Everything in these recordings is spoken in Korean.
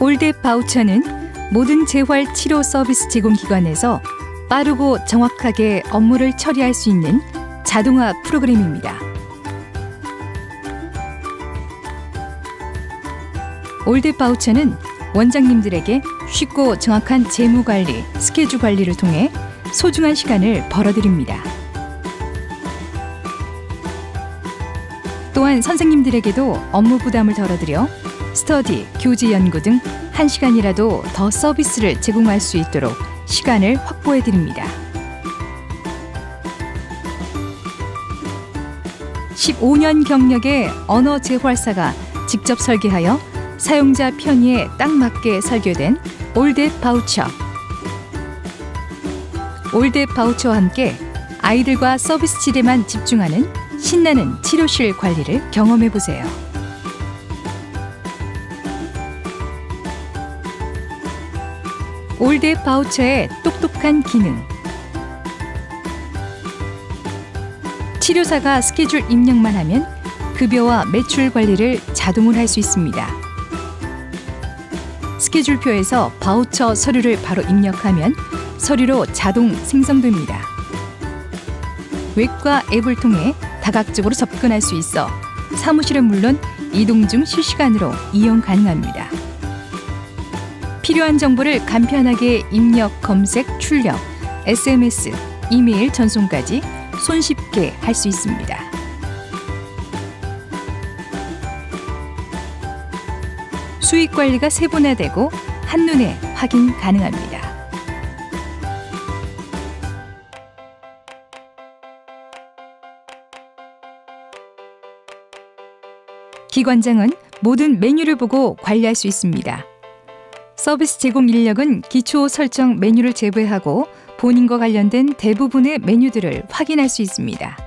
올댓 바우처는 모든 재활 치료 서비스 제공 기관에서 빠르고 정확하게 업무를 처리할 수 있는 자동화 프로그램입니다. 올댓 바우처는 원장님들에게 쉽고 정확한 재무 관리, 스케줄 관리를 통해 소중한 시간을 벌어드립니다. 또한 선생님들에게도 업무 부담을 덜어드려 스터디, 교재 연구 등 1시간이라도 더 서비스를 제공할 수 있도록 시간을 확보해 드립니다. 15년 경력의 언어 재활사가 직접 설계하여 사용자 편의에 딱 맞게 설계된 올댓 바우처. 올댓 바우처와 함께 아이들과 서비스 질에만 집중하는 신나는 치료실 관리를 경험해 보세요. 올댓 바우처의 똑똑한 기능. 치료사가 스케줄 입력만 하면 급여와 매출 관리를 자동으로 할 수 있습니다. 스케줄표에서 바우처 서류를 바로 입력하면 서류로 자동 생성됩니다. 웹과 앱을 통해 다각적으로 접근할 수 있어 사무실은 물론 이동 중 실시간으로 이용 가능합니다. 필요한 정보를 간편하게 입력, 검색, 출력, SMS, 이메일 전송까지 손쉽게 할 수 있습니다. 수익 관리가 세분화되고 한눈에 확인 가능합니다. 기관장은 모든 메뉴를 보고 관리할 수 있습니다. 서비스 제공 인력은 기초 설정 메뉴를 제외하고 본인과 관련된 대부분의 메뉴들을 확인할 수 있습니다.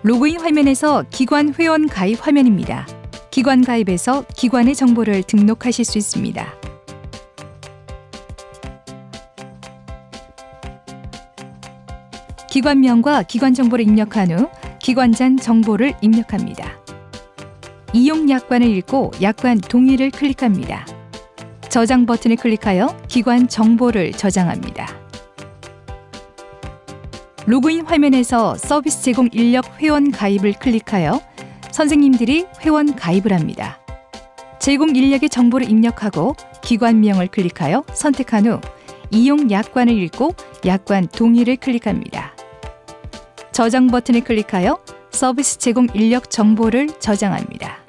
로그인 화면에서 기관 회원 가입 화면입니다. 기관 가입에서 기관의 정보를 등록하실 수 있습니다. 기관명과 기관 정보를 입력한 후 기관장 정보를 입력합니다. 이용 약관을 읽고 약관 동의를 클릭합니다. 저장 버튼을 클릭하여 기관 정보를 저장합니다. 로그인 화면에서 서비스 제공 인력 회원 가입을 클릭하여 선생님들이 회원 가입을 합니다. 제공 인력의 정보를 입력하고 기관명을 클릭하여 선택한 후 이용 약관을 읽고 약관 동의를 클릭합니다. 저장 버튼을 클릭하여 서비스 제공 인력 정보를 저장합니다.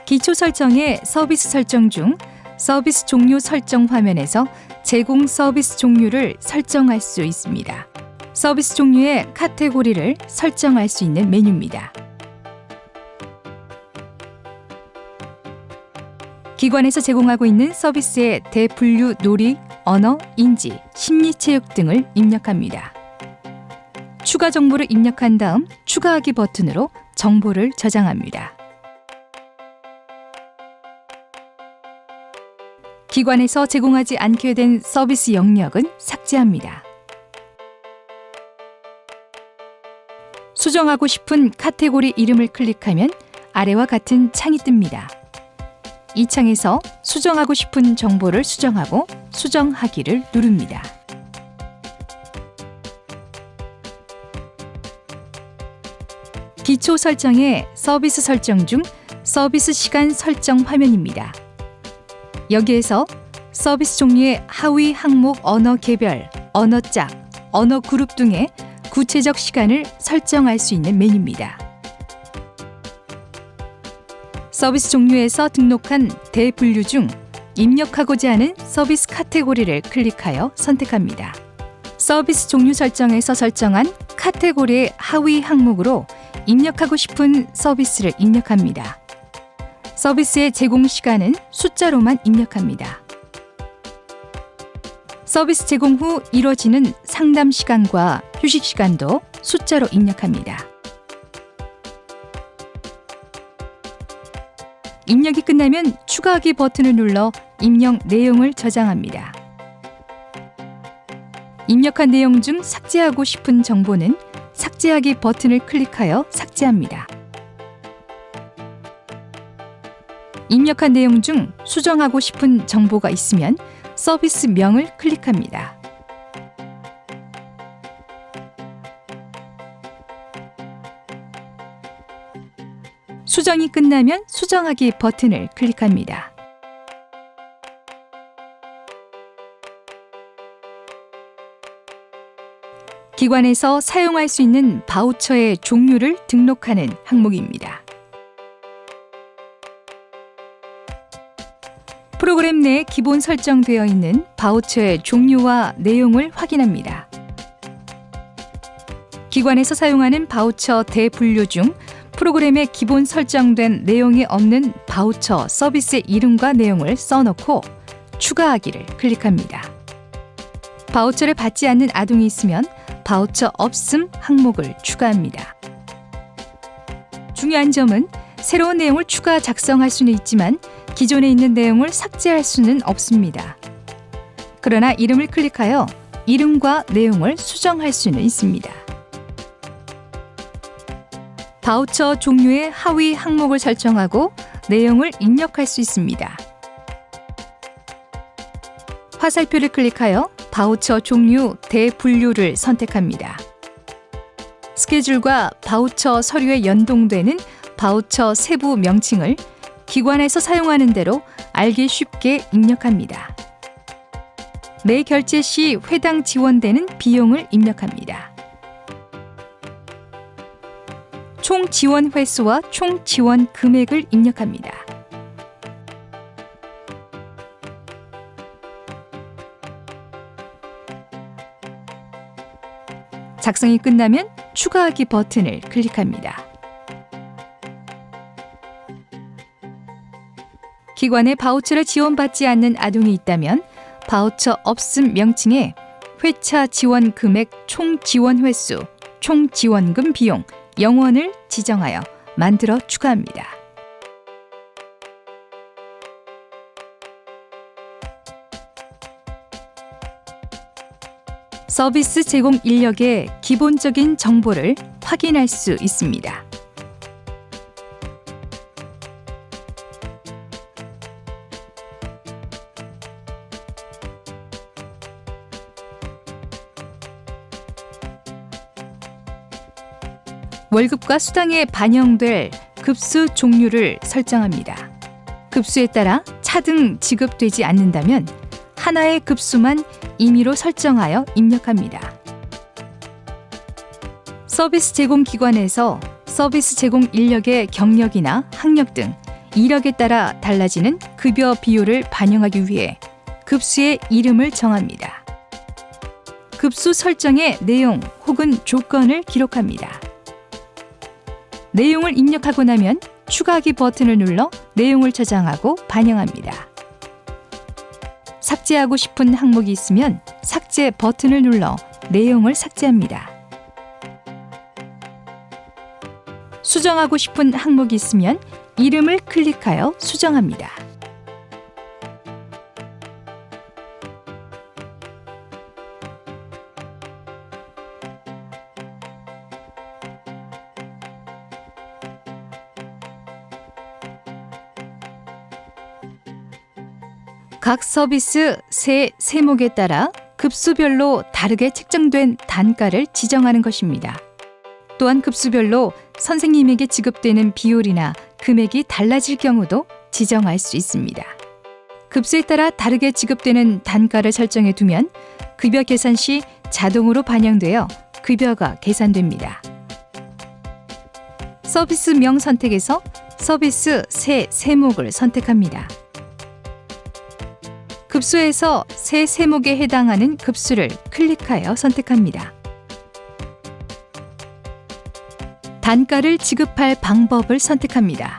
기초 설정의 서비스 설정 중 서비스 종류 설정 화면에서 제공 서비스 종류를 설정할 수 있습니다. 서비스 종류의 카테고리를 설정할 수 있는 메뉴입니다. 기관에서 제공하고 있는 서비스의 대분류 놀이, 언어, 인지, 심리체육 등을 입력합니다. 추가 정보를 입력한 다음 추가하기 버튼으로 정보를 저장합니다. 기관에서 제공하지 않게 된 서비스 영역은 삭제합니다. 수정하고 싶은 카테고리 이름을 클릭하면 아래와 같은 창이 뜹니다. 이 창에서 수정하고 싶은 정보를 수정하고 수정하기를 누릅니다. 기초 설정의 서비스 설정 중 서비스 시간 설정 화면입니다. 여기에서 서비스 종류의 하위 항목 언어 개별, 언어 짝, 언어 그룹 등의 구체적 시간을 설정할 수 있는 메뉴입니다. 서비스 종류에서 등록한 대분류 중 입력하고자 하는 서비스 카테고리를 클릭하여 선택합니다. 서비스 종류 설정에서 설정한 카테고리의 하위 항목으로 입력하고 싶은 서비스를 입력합니다. 서비스의 제공 시간은 숫자로만 입력합니다. 서비스 제공 후 이뤄지는 상담 시간과 휴식 시간도 숫자로 입력합니다. 입력이 끝나면 추가하기 버튼을 눌러 입력 내용을 저장합니다. 입력한 내용 중 삭제하고 싶은 정보는 삭제하기 버튼을 클릭하여 삭제합니다. 입력한 내용 중 수정하고 싶은 정보가 있으면 서비스명을 클릭합니다. 수정이 끝나면 수정하기 버튼을 클릭합니다. 기관에서 사용할 수 있는 바우처의 종류를 등록하는 항목입니다. 프로그램 내에 기본 설정되어 있는 바우처의 종류와 내용을 확인합니다. 기관에서 사용하는 바우처 대분류 중 프로그램에 기본 설정된 내용이 없는 바우처 서비스의 이름과 내용을 써놓고 추가하기를 클릭합니다. 바우처를 받지 않는 아동이 있으면 바우처 없음 항목을 추가합니다. 중요한 점은 새로운 내용을 추가 작성할 수는 있지만 기존에 있는 내용을 삭제할 수는 없습니다. 그러나 이름을 클릭하여 이름과 내용을 수정할 수는 있습니다. 바우처 종류의 하위 항목을 설정하고 내용을 입력할 수 있습니다. 화살표를 클릭하여 바우처 종류 대분류를 선택합니다. 스케줄과 바우처 서류에 연동되는 바우처 세부 명칭을 기관에서 사용하는 대로 알기 쉽게 입력합니다. 매 결제 시 회당 지원되는 비용을 입력합니다. 총 지원 횟수와 총 지원 금액을 입력합니다. 작성이 끝나면 추가하기 버튼을 클릭합니다. 기관에 바우처를 지원받지 않는 아동이 있다면 바우처 없음 명칭에 회차 지원 금액 총 지원 횟수, 총 지원금 비용, 영원을 지정하여 만들어 추가합니다. 서비스 제공 인력의 기본적인 정보를 확인할 수 있습니다. 월급과 수당에 반영될 급수 종류를 설정합니다. 급수에 따라 차등 지급되지 않는다면 하나의 급수만 임의로 설정하여 입력합니다. 서비스 제공 기관에서 서비스 제공 인력의 경력이나 학력 등 이력에 따라 달라지는 급여 비율을 반영하기 위해 급수의 이름을 정합니다. 급수 설정의 내용 혹은 조건을 기록합니다. 내용을 입력하고 나면 추가하기 버튼을 눌러 내용을 저장하고 반영합니다. 삭제하고 싶은 항목이 있으면 삭제 버튼을 눌러 내용을 삭제합니다. 수정하고 싶은 항목이 있으면 이름을 클릭하여 수정합니다. 각 서비스 세 세목에 따라 급수별로 다르게 책정된 단가를 지정하는 것입니다. 또한 급수별로 선생님에게 지급되는 비율이나 금액이 달라질 경우도 지정할 수 있습니다. 급수에 따라 다르게 지급되는 단가를 설정해 두면 급여 계산 시 자동으로 반영되어 급여가 계산됩니다. 서비스명 선택에서 서비스 세 세목을 선택합니다. 급수에서 세 세목에 해당하는 급수를 클릭하여 선택합니다. 단가를 지급할 방법을 선택합니다.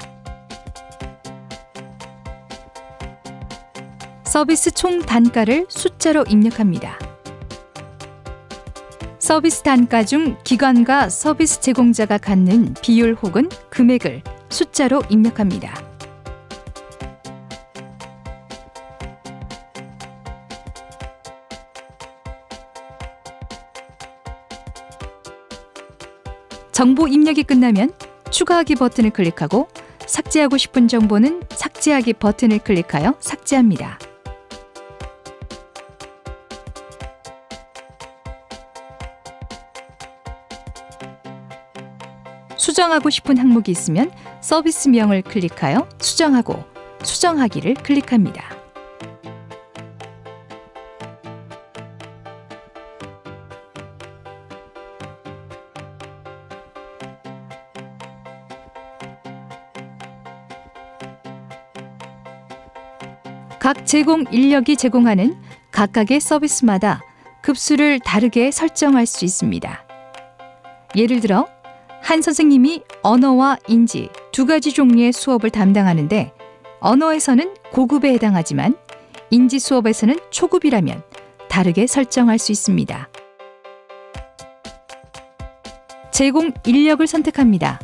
서비스 총 단가를 숫자로 입력합니다. 서비스 단가 중 기관과 서비스 제공자가 갖는 비율 혹은 금액을 숫자로 입력합니다. 정보 입력이 끝나면 추가하기 버튼을 클릭하고 삭제하고 싶은 정보는 삭제하기 버튼을 클릭하여 삭제합니다. 수정하고 싶은 항목이 있으면 서비스명을 클릭하여 수정하고 수정하기를 클릭합니다. 각 제공 인력이 제공하는 각각의 서비스마다 급수를 다르게 설정할 수 있습니다. 예를 들어 한 선생님이 언어와 인지 두 가지 종류의 수업을 담당하는데 언어에서는 고급에 해당하지만 인지 수업에서는 초급이라면 다르게 설정할 수 있습니다. 제공 인력을 선택합니다.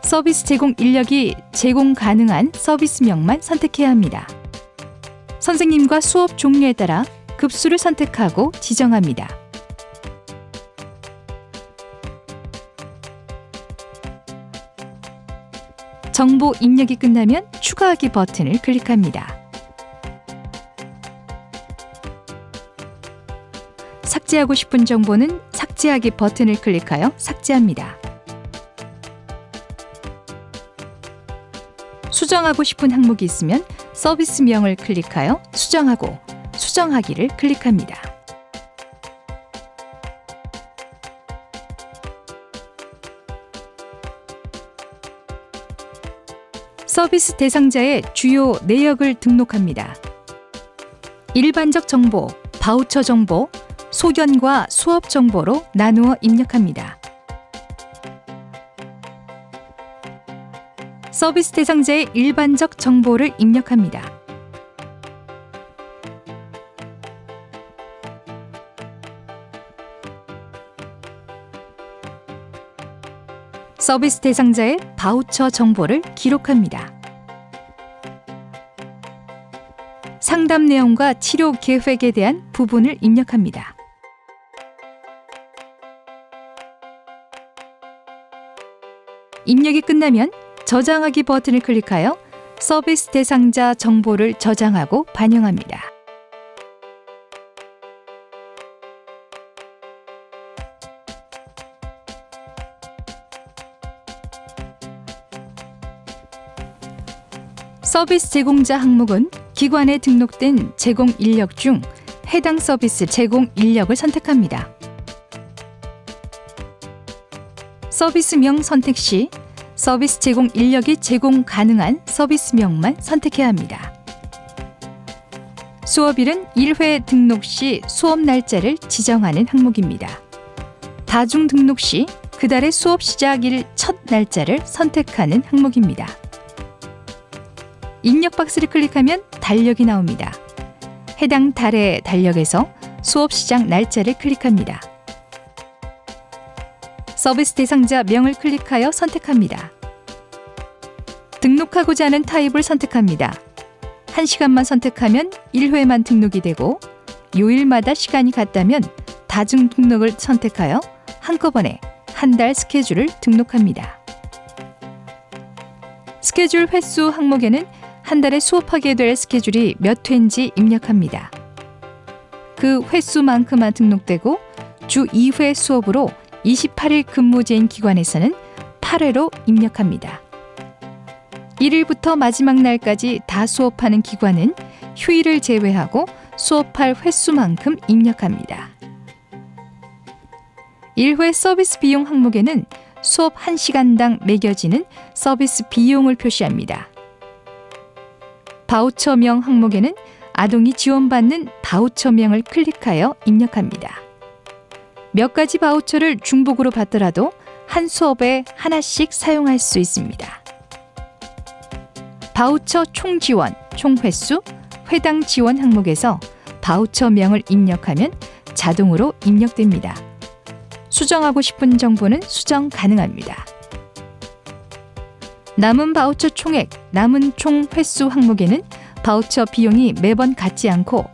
서비스 제공 인력이 제공 가능한 서비스명만 선택해야 합니다. 선생님과 수업 종류에 따라 급수를 선택하고 지정합니다. 정보 입력이 끝나면 추가하기 버튼을 클릭합니다. 삭제하고 싶은 정보는 삭제하기 버튼을 클릭하여 삭제합니다. 수정하고 싶은 항목이 있으면 서비스명을 클릭하여 수정하고 수정하기를 클릭합니다. 서비스 대상자의 주요 내역을 등록합니다. 일반적 정보, 바우처 정보, 소견과 수업 정보로 나누어 입력합니다. 서비스 대상자의 일반적 정보를 입력합니다. 서비스 대상자의 바우처 정보를 기록합니다. 상담 내용과 치료 계획에 대한 부분을 입력합니다. 입력이 끝나면 저장하기 버튼을 클릭하여 서비스 대상자 정보를 저장하고 반영합니다. 서비스 제공자 항목은 기관에 등록된 제공 인력 중 해당 서비스 제공 인력을 선택합니다. 서비스명 선택 시 서비스 제공 인력이 제공 가능한 서비스명만 선택해야 합니다. 수업일은 1회 등록 시 수업 날짜를 지정하는 항목입니다. 다중 등록 시 그달의 수업 시작일 첫 날짜를 선택하는 항목입니다. 입력 박스를 클릭하면 달력이 나옵니다. 해당 달의 달력에서 수업 시작 날짜를 클릭합니다. 서비스 대상자 명을 클릭하여 선택합니다. 등록하고자 하는 타입을 선택합니다. 1시간만 선택하면 1회만 등록이 되고 요일마다 시간이 같다면 다중 등록을 선택하여 한꺼번에 한 달 스케줄을 등록합니다. 스케줄 횟수 항목에는 한 달에 수업하게 될 스케줄이 몇 회인지 입력합니다. 그 횟수만큼만 등록되고 주 2회 수업으로 28일 근무제인 기관에서는 8회로 입력합니다. 1일부터 마지막 날까지 다 수업하는 기관은 휴일을 제외하고 수업할 횟수만큼 입력합니다. 1회 서비스 비용 항목에는 수업 1시간당 매겨지는 서비스 비용을 표시합니다. 바우처명 항목에는 아동이 지원받는 바우처명을 클릭하여 입력합니다. 몇 가지 바우처를 중복으로 받더라도 한 수업에 하나씩 사용할 수 있습니다. 바우처 총 지원, 총 횟수, 회당 지원 항목에서 바우처명을 입력하면 자동으로 입력됩니다. 수정하고 싶은 정보는 수정 가능합니다. 남은 바우처 총액, 남은 총 횟수 항목에는 바우처 비용이 매번 같지 않고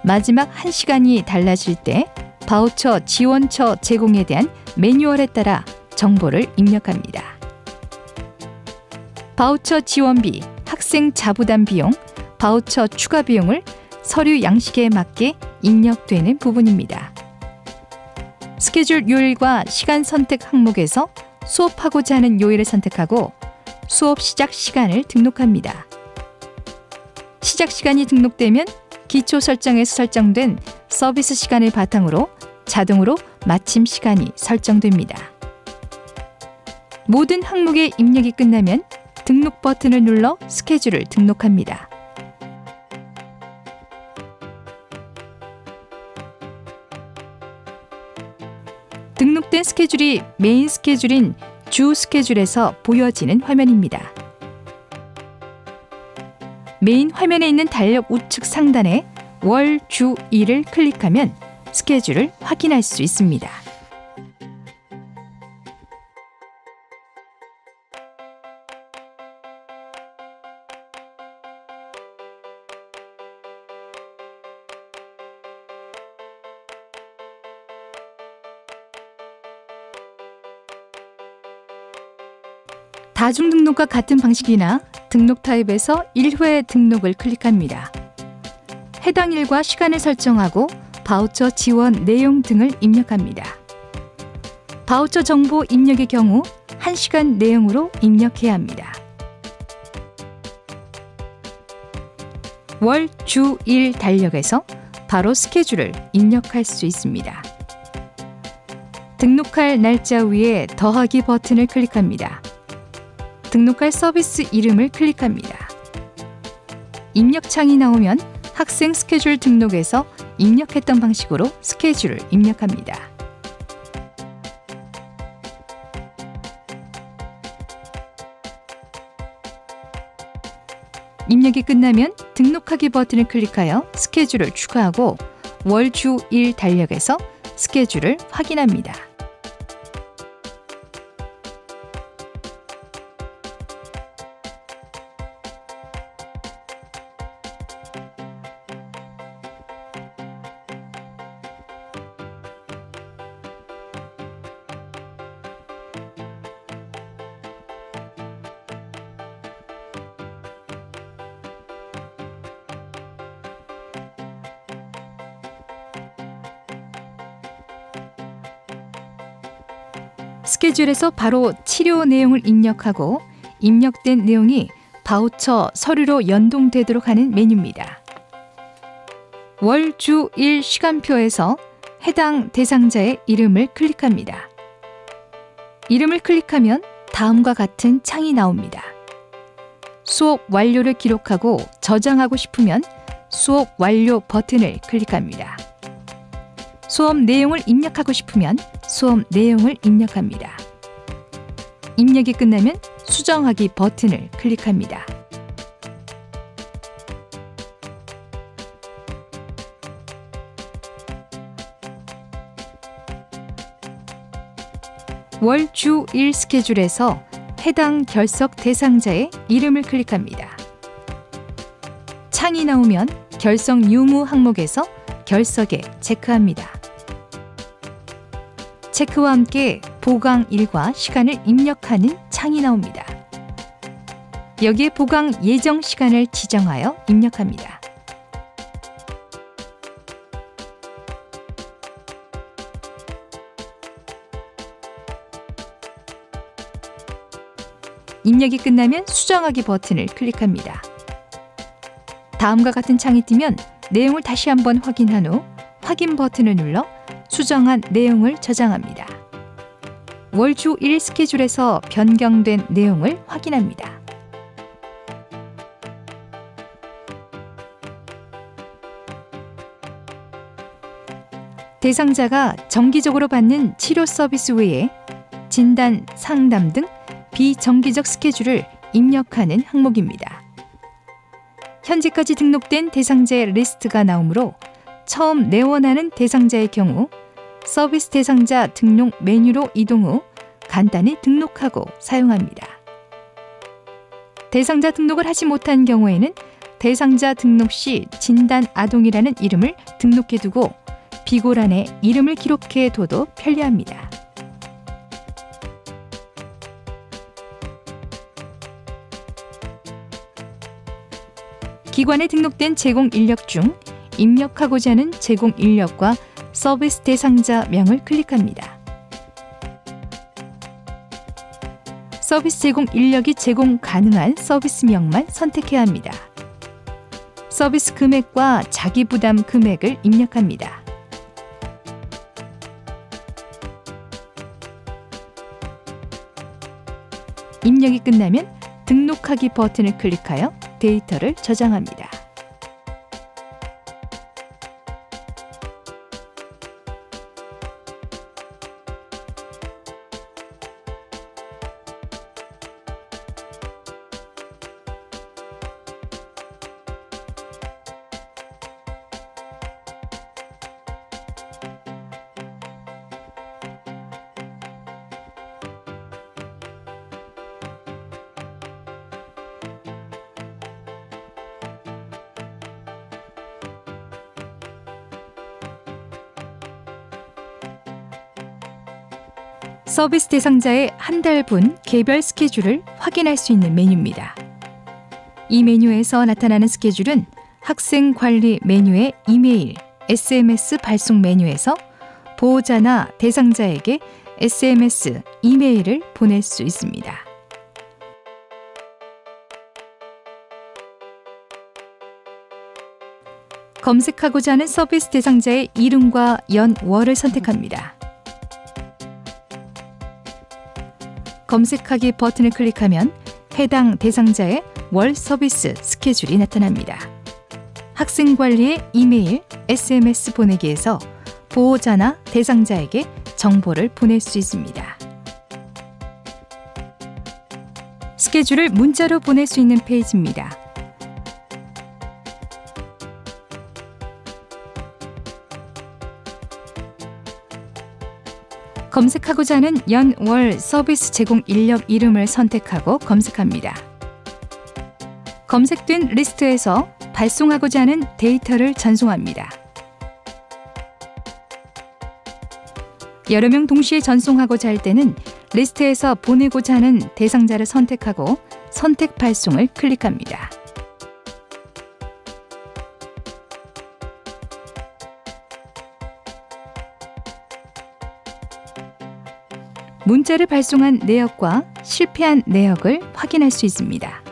마지막 1시간이 달라질 때 바우처 지원처 제공에 대한 매뉴얼에 따라 정보를 입력합니다. 바우처 지원비, 학생 자부담 비용, 바우처 추가 비용을 서류 양식에 맞게 입력되는 부분입니다. 스케줄 요일과 시간 선택 항목에서 수업하고자 하는 요일을 선택하고 수업 시작 시간을 등록합니다. 시작 시간이 등록되면 기초 설정에서 설정된 서비스 시간을 바탕으로 자동으로 마침 시간이 설정됩니다. 모든 항목의 입력이 끝나면 등록 버튼을 눌러 스케줄을 등록합니다. 등록된 스케줄이 메인 스케줄인 주 스케줄에서 보여지는 화면입니다. 메인 화면에 있는 달력 우측 상단에 월, 주, 일을 클릭하면 스케줄을 확인할 수 있습니다. 다중등록과 같은 방식이나 등록 타입에서 1회 등록을 클릭합니다. 해당 일과 시간을 설정하고 바우처 지원 내용 등을 입력합니다. 바우처 정보 입력의 경우 1시간 내용으로 입력해야 합니다. 월, 주, 일 달력에서 바로 스케줄을 입력할 수 있습니다. 등록할 날짜 위에 더하기 버튼을 클릭합니다. 등록할 서비스 이름을 클릭합니다. 입력창이 나오면 학생 스케줄 등록에서 입력했던 방식으로 스케줄을 입력합니다. 입력이 끝나면 등록하기 버튼을 클릭하여 스케줄을 추가하고 월, 주, 일 달력에서 스케줄을 확인합니다. 스케줄에서 바로 치료 내용을 입력하고 입력된 내용이 바우처 서류로 연동되도록 하는 메뉴입니다. 월, 주, 일 시간표에서 해당 대상자의 이름을 클릭합니다. 이름을 클릭하면 다음과 같은 창이 나옵니다. 수업 완료를 기록하고 저장하고 싶으면 수업 완료 버튼을 클릭합니다. 수업 내용을 입력하고 싶으면 수업 내용을 입력합니다. 입력이 끝나면 수정하기 버튼을 클릭합니다. 월, 주, 일 스케줄에서 해당 결석 대상자의 이름을 클릭합니다. 창이 나오면 결석 유무 항목에서 결석에 체크합니다. 체크와 함께 보강일과 시간을 입력하는 창이 나옵니다. 여기에 보강 예정 시간을 지정하여 입력합니다. 입력이 끝나면 수정하기 버튼을 클릭합니다. 다음과 같은 창이 뜨면 내용을 다시 한번 확인한 후 확인 버튼을 눌러 수정한 내용을 저장합니다. 월, 주, 일 스케줄에서 변경된 내용을 확인합니다. 대상자가 정기적으로 받는 치료 서비스 외에 진단, 상담 등 비정기적 스케줄을 입력하는 항목입니다. 현재까지 등록된 대상자의 리스트가 나오므로 처음 내원하는 대상자의 경우 서비스 대상자 등록 메뉴로 이동 후 간단히 등록하고 사용합니다. 대상자 등록을 하지 못한 경우에는 대상자 등록 시 진단 아동이라는 이름을 등록해두고 비고란에 이름을 기록해 둬도 편리합니다. 기관에 등록된 제공 인력 중 입력하고자 하는 제공 인력과 서비스 대상자명을 클릭합니다. 서비스 제공 인력이 제공 가능한 서비스명만 선택해야 합니다. 서비스 금액과 자기 부담 금액을 입력합니다. 입력이 끝나면 등록하기 버튼을 클릭하여 데이터를 저장합니다. 서비스 대상자의 한 달분 개별 스케줄을 확인할 수 있는 메뉴입니다. 이 메뉴에서 나타나는 스케줄은 학생 관리 메뉴의 이메일, SMS 발송 메뉴에서 보호자나 대상자에게 SMS, 이메일을 보낼 수 있습니다. 검색하고자 하는 서비스 대상자의 이름과 연, 월을 선택합니다. 검색하기 버튼을 클릭하면 해당 대상자의 월 서비스 스케줄이 나타납니다. 학생 관리의 이메일, SMS 보내기에서 보호자나 대상자에게 정보를 보낼 수 있습니다. 스케줄을 문자로 보낼 수 있는 페이지입니다. 검색하고자 하는 연, 월 서비스 제공 인력 이름을 선택하고 검색합니다. 검색된 리스트에서 발송하고자 하는 데이터를 전송합니다. 여러 명 동시에 전송하고자 할 때는 리스트에서 보내고자 하는 대상자를 선택하고 선택 발송을 클릭합니다. 문자를 발송한 내역과 실패한 내역을 확인할 수 있습니다.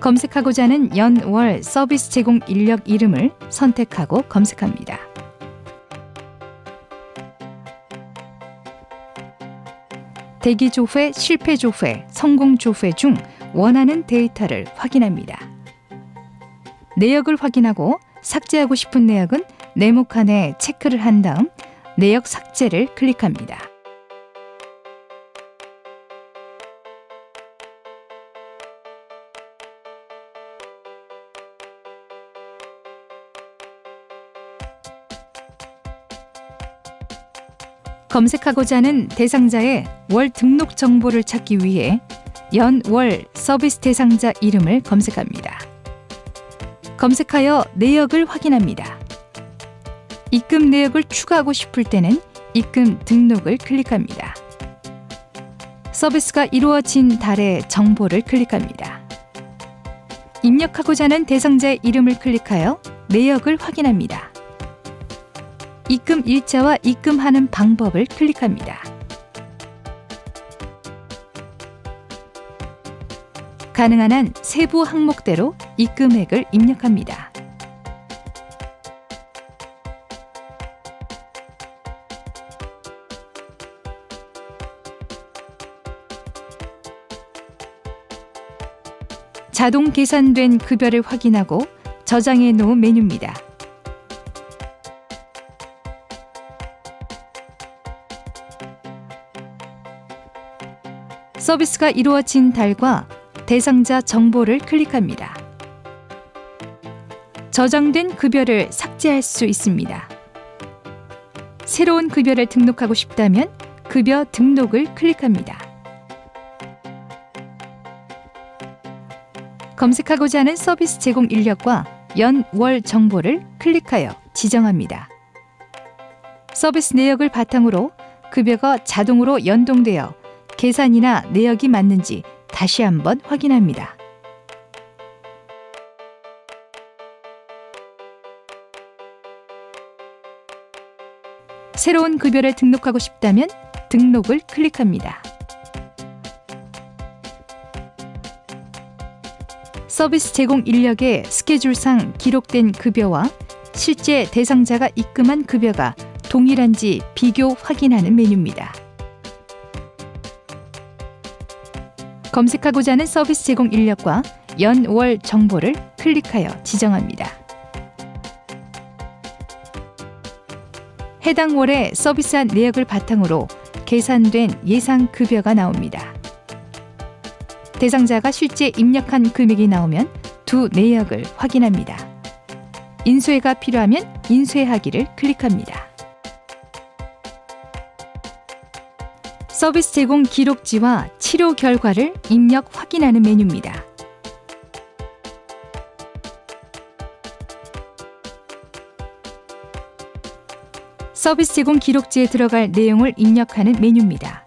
검색하고자 하는 연, 월 서비스 제공 인력 이름을 선택하고 검색합니다. 대기 조회, 실패 조회, 성공 조회 중 원하는 데이터를 확인합니다. 내역을 확인하고 삭제하고 싶은 내역은 네모칸에 체크를 한 다음 내역 삭제를 클릭합니다. 검색하고자 하는 대상자의 월 등록 정보를 찾기 위해 연, 월 서비스 대상자 이름을 검색합니다. 검색하여 내역을 확인합니다. 입금 내역을 추가하고 싶을 때는 입금 등록을 클릭합니다. 서비스가 이루어진 달의 정보를 클릭합니다. 입력하고자 하는 대상자의 이름을 클릭하여 내역을 확인합니다. 입금 일자와 입금하는 방법을 클릭합니다. 가능한 한 세부 항목대로 입금액을 입력합니다. 자동 계산된 급여를 확인하고 저장해 놓은 메뉴입니다. 서비스가 이루어진 달과 대상자 정보를 클릭합니다. 저장된 급여를 삭제할 수 있습니다. 새로운 급여를 등록하고 싶다면 급여 등록을 클릭합니다. 검색하고자 하는 서비스 제공 인력과 연, 월 정보를 클릭하여 지정합니다. 서비스 내역을 바탕으로 급여가 자동으로 연동되어 계산이나 내역이 맞는지 다시 한번 확인합니다. 새로운 급여를 등록하고 싶다면 등록을 클릭합니다. 서비스 제공 인력의 스케줄상 기록된 급여와 실제 대상자가 입금한 급여가 동일한지 비교 확인하는 메뉴입니다. 검색하고자 하는 서비스 제공 인력과 연, 월 정보를 클릭하여 지정합니다. 해당 월의 서비스한 내역을 바탕으로 계산된 예상 급여가 나옵니다. 대상자가 실제 입력한 금액이 나오면 두 내역을 확인합니다. 인수해가 필요하면 인수해하기를 클릭합니다. 서비스 제공 기록지와 치료 결과를 입력 확인하는 메뉴입니다. 서비스 제공 기록지에 들어갈 내용을 입력하는 메뉴입니다.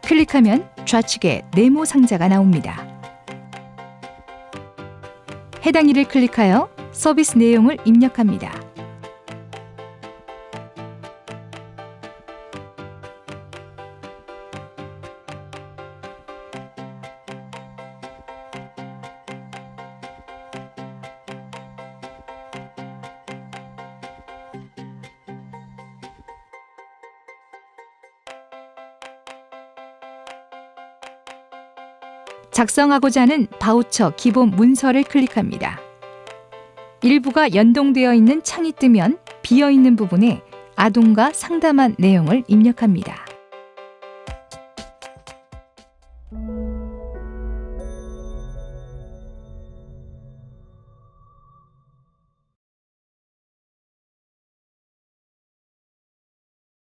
클릭하면 좌측에 네모 상자가 나옵니다. 해당 일을 클릭하여 서비스 내용을 입력합니다. 작성하고자 하는 바우처 기본 문서를 클릭합니다. 일부가 연동되어 있는 창이 뜨면 비어있는 부분에 아동과 상담한 내용을 입력합니다.